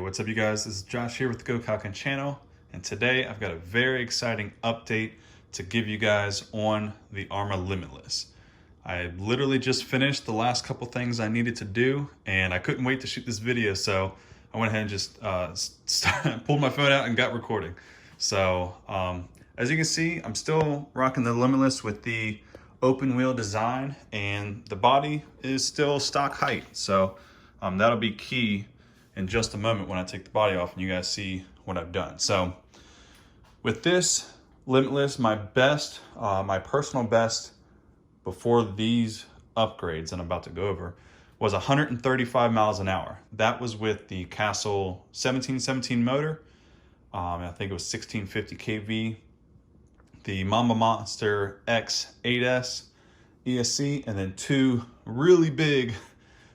What's up you guys? This is Josh here with the GoKaioken channel, and today I've got a very exciting update to give you guys on the Arrma Limitless. I literally just finished the last couple things I needed to do, and I couldn't wait to shoot this video, so I went ahead and just pulled my phone out and got recording. So as you can see, I'm still rocking the Limitless with the open wheel design, and the body is still stock height. So that'll be key in just a moment when I take the body off and you guys see what I've done. So with this Limitless, my best, my personal best before these upgrades that I'm about to go over was 135 miles an hour. That was with the Castle 1717 motor. I think it was 1650 kV. The Mamba Monster X8S ESC, and then two really big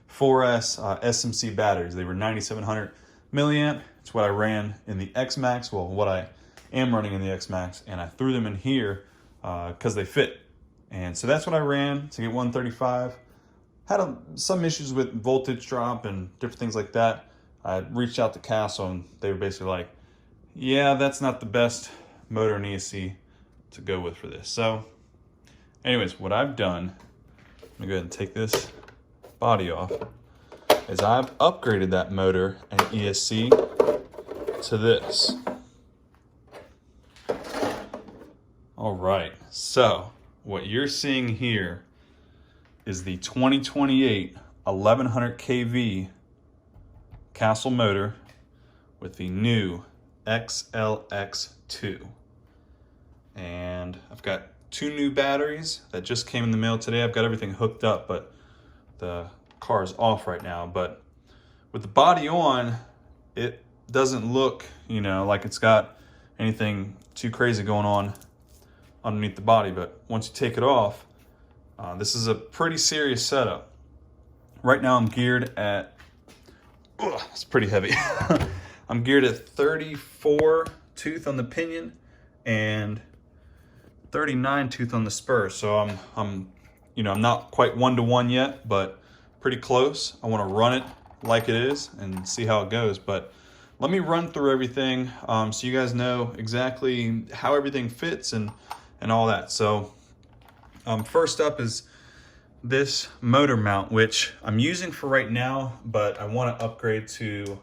4S SMC batteries. They were 9700 milliamp. It's what I ran in the x-maxx, well, what I am running in the x-maxx, and I threw them in here because they fit. And so that's what I ran to get 135. Had some issues with voltage drop and different things like that. I reached out to Castle and they were basically like, yeah, that's not the best motor and ESC to go with for this. So anyways, what I've done, let me go ahead and take this body off, is I've upgraded that motor and ESC to this. All right, so what you're seeing here is the 2028 1100 kV Castle motor with the new XLX2. And I've got two new batteries that just came in the mail today. I've got everything hooked up, but the car is off right now. But with the body on, it doesn't look, like it's got anything too crazy going on underneath the body. But once you take it off, this is a pretty serious setup. Right now I'm geared at, it's pretty heavy. I'm geared at 34 tooth on the pinion and 39 tooth on the spur. So I'm not quite 1-to-1 yet, but pretty close. I want to run it like it is and see how it goes. But let me run through everything so you guys know exactly how everything fits and all that. So first up is this motor mount, which I'm using for right now, but I want to upgrade to,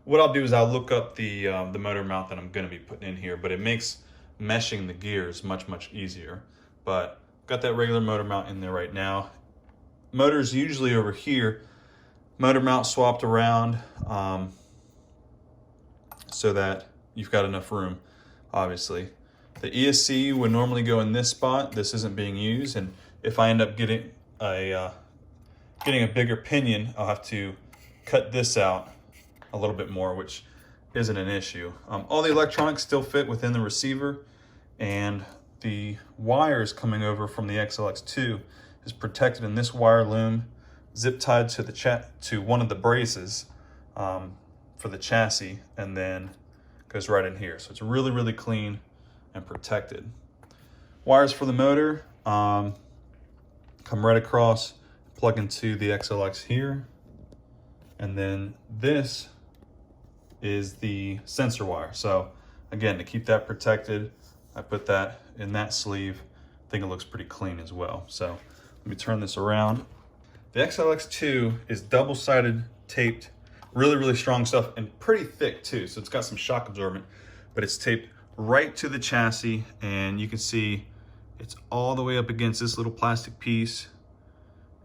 what I'll do is I'll look up the motor mount that I'm going to be putting in here, but it makes meshing the gears much easier. But got that regular motor mount in there right now. Motor's usually over here. Motor mount swapped around so that you've got enough room, obviously. The ESC would normally go in this spot. This isn't being used, and if I end up getting a bigger pinion, I'll have to cut this out a little bit more, which isn't an issue. All the electronics still fit within the receiver, and the wires coming over from the XLX2 is protected in this wire loom, zip tied to one of the braces for the chassis, and then goes right in here. So it's really clean and protected. Wires for the motor come right across, plug into the XLX here, and then this is the sensor wire. So again, to keep that protected, I put that in that sleeve. I think it looks pretty clean as well. So let me turn this around. The XLX2 is double-sided taped, really strong stuff, and pretty thick too. So it's got some shock absorbent, but it's taped right to the chassis, and you can see it's all the way up against this little plastic piece.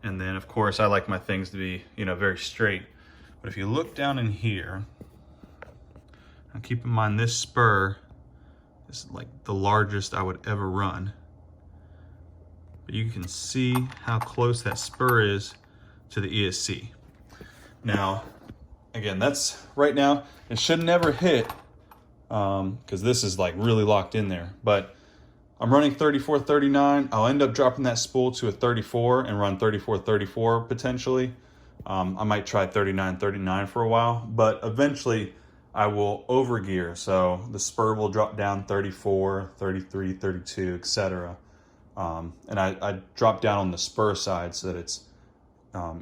And then of course I like my things to be, very straight. But if you look down in here, and keep in mind this spur is like the largest I would ever run. But you can see how close that spur is to the ESC. Now, again, that's right now, it should never hit because this is like really locked in there. But I'm running 34, 39. I'll end up dropping that spool to a 34 and run 34, 34 potentially. I might try 39, 39 for a while, but eventually I will overgear. So the spur will drop down 34, 33, 32, etc. And I drop down on the spur side so that it's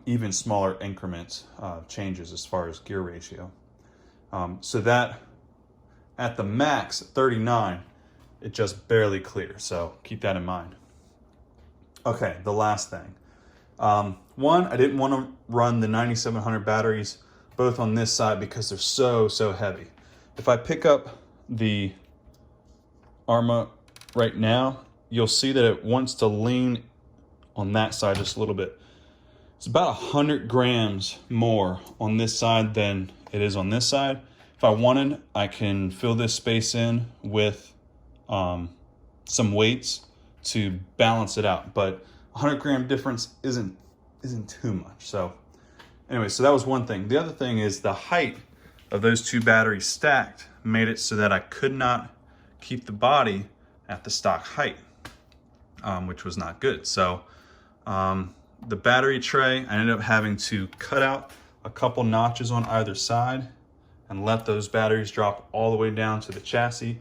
even smaller increments changes as far as gear ratio. So that at the max, 39, it just barely clears. So keep that in mind. Okay, the last thing. One, I didn't want to run the 9700 batteries both on this side because they're so heavy. If I pick up the Arrma right now, you'll see that it wants to lean on that side just a little bit. It's about 100 grams more on this side than it is on this side. If I wanted, I can fill this space in with some weights to balance it out, but 100 gram difference isn't too much. So anyway, so that was one thing. The other thing is the height of those two batteries stacked made it so that I could not keep the body at the stock height, which was not good. So the battery tray, I ended up having to cut out a couple notches on either side and let those batteries drop all the way down to the chassis.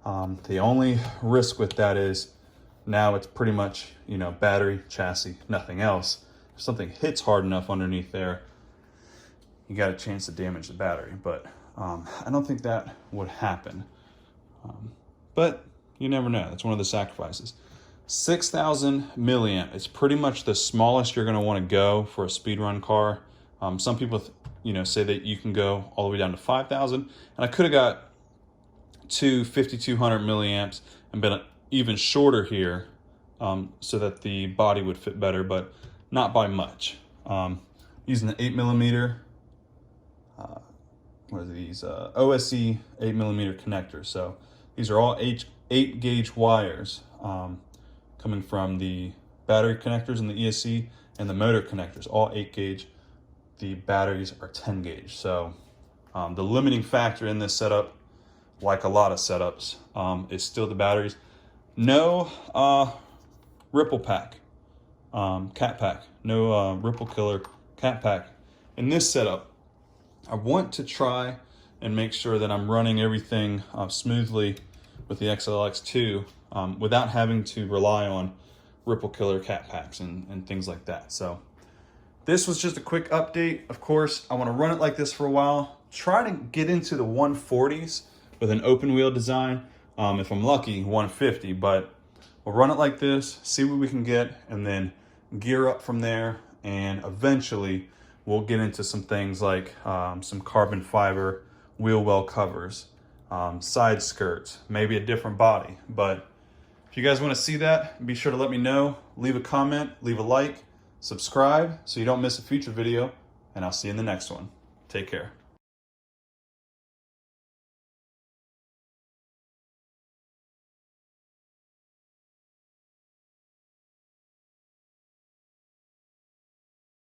The only risk with that is now it's pretty much, you know, battery, chassis, nothing else. If something hits hard enough underneath there, you got a chance to damage the battery. But I don't think that would happen. But you never know. That's one of the sacrifices. 6,000 milliamp. It's pretty much the smallest you're going to want to go for a speedrun car. Some people, say that you can go all the way down to 5,000. And I could have got two 5,200 milliamps and been even shorter here, so that the body would fit better, but not by much. Using the 8mm, what are these? OSE 8mm connectors. So these are all 8 gauge wires coming from the battery connectors in the ESC and the motor connectors, all 8 gauge. The batteries are 10 gauge. So the limiting factor in this setup, like a lot of setups, is still the batteries. No ripple pack, cat pack, no ripple killer cat pack. In this setup, I want to try and make sure that I'm running everything smoothly with the XLX2 without having to rely on ripple killer cat packs and things like that. So this was just a quick update. Of course, I want to run it like this for a while, try to get into the 140s with an open wheel design. If I'm lucky, 150, but we'll run it like this, see what we can get, and then gear up from there. And eventually we'll get into some things like some carbon fiber wheel well covers, side skirts, maybe a different body. But if you guys want to see that, be sure to let me know. Leave a comment, leave a like, subscribe so you don't miss a future video, and I'll see you in the next one. Take care.